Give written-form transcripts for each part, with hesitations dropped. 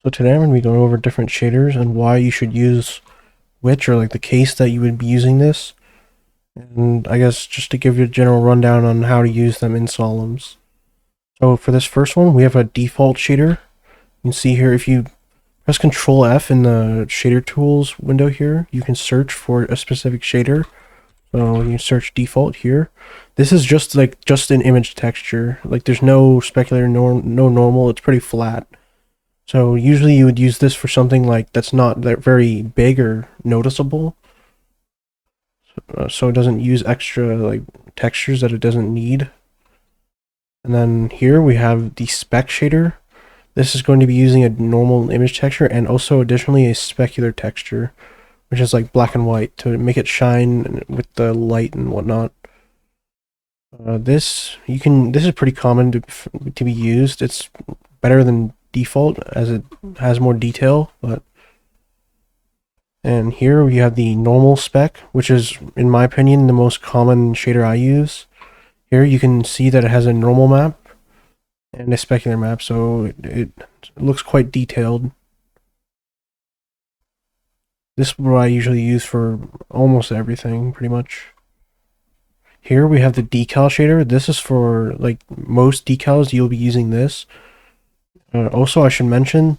So today I'm going to be going over different shaders and why you should use which, or like the case that you would be using this. And I guess just to give you a general rundown on how to use them in Sollumz. So for this first one, we have a default shader. You can see here if you press Control F in the shader tools window here, you can search for a specific shader. So you can search default here. This is just an image texture. Like there's no specular, no normal. It's pretty flat. So usually you would use this for something like that's not that very big or noticeable. So it doesn't use extra like textures that it doesn't need. And then here we have the Spec Shader. This is going to be using a normal image texture and also additionally a specular texture, which is like black and white to make it shine with the light and whatnot. This is pretty common to be used. It's better than default as it has more detail, and here we have the normal spec, which is in my opinion the most common shader I use. Here you can see that it has a normal map and a specular map, so it looks quite detailed. This is what I usually use for almost everything, pretty much. Here we have the Decal Shader. This is for like most decals, you'll be using this. Also, I should mention,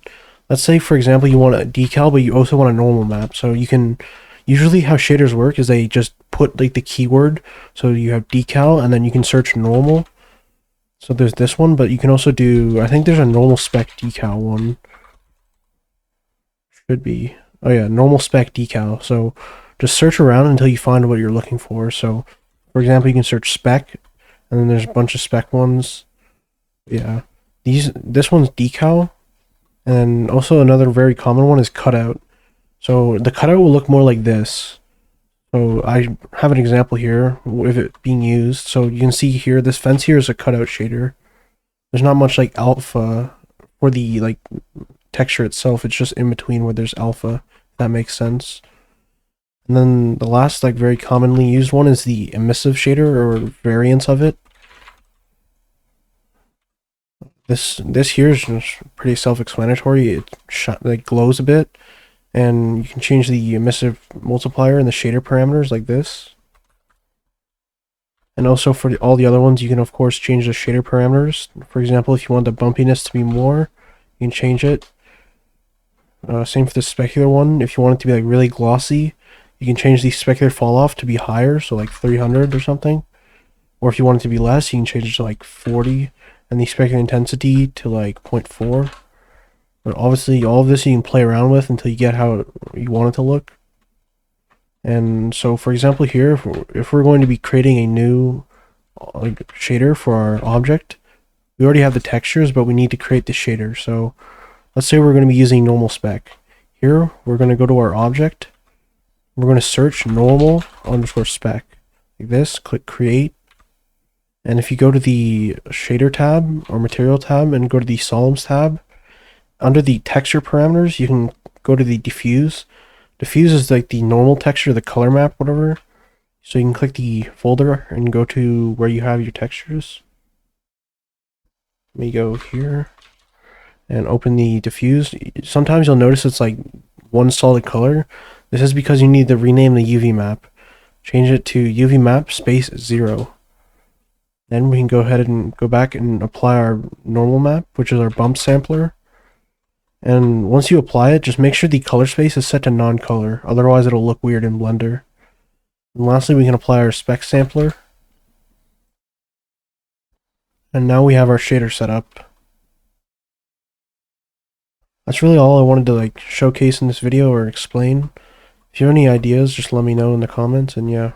let's say for example you want a decal but you also want a normal map. So you can, usually how shaders work is they just put like the keyword, so you have decal and then you can search normal. So there's this one, but you can also do, I think there's a normal spec decal one. Should be. Oh yeah, normal spec decal. So just search around until you find what you're looking for. So for example, you can search spec and then there's a bunch of spec ones. Yeah. This one's decal, and also another very common one is cutout. So the cutout will look more like this. So I have an example here with it being used. So you can see here, this fence here is a cutout shader. There's not much like alpha for the like texture itself. It's just in between where there's alpha, if that makes sense. And then the last like very commonly used one is the emissive shader or variants of it. This here is just pretty self-explanatory. It like glows a bit, and you can change the emissive multiplier and the shader parameters like this. And also for all the other ones, you can of course change the shader parameters. For example, if you want the bumpiness to be more, you can change it. Same for the specular one. If you want it to be like really glossy, you can change the specular fall off to be higher, so like 300 or something. Or if you want it to be less, you can change it to like 40. And the specular intensity to like 0.4. But obviously all of this you can play around with until you get how you want it to look. And so for example here, if we're going to be creating a new like shader for our object, we already have the textures, but we need to create the shader. So let's say we're going to be using normal spec. Here we're going to go to our object. We're going to search normal underscore spec like this, click create. And if you go to the shader tab or material tab and go to the Sollumz tab, under the texture parameters, you can go to the diffuse. Diffuse is like the normal texture, the color map, whatever. So you can click the folder and go to where you have your textures. Let me go here and open the diffuse. Sometimes you'll notice it's like one solid color. This is because you need to rename the UV map. Change it to UV map space 0. Then we can go ahead and go back and apply our normal map, which is our bump sampler. And once you apply it, just make sure the color space is set to non-color, otherwise it'll look weird in Blender. And lastly, we can apply our spec sampler. And now we have our shader set up. That's really all I wanted to like showcase in this video or explain. If you have any ideas, just let me know in the comments, and yeah.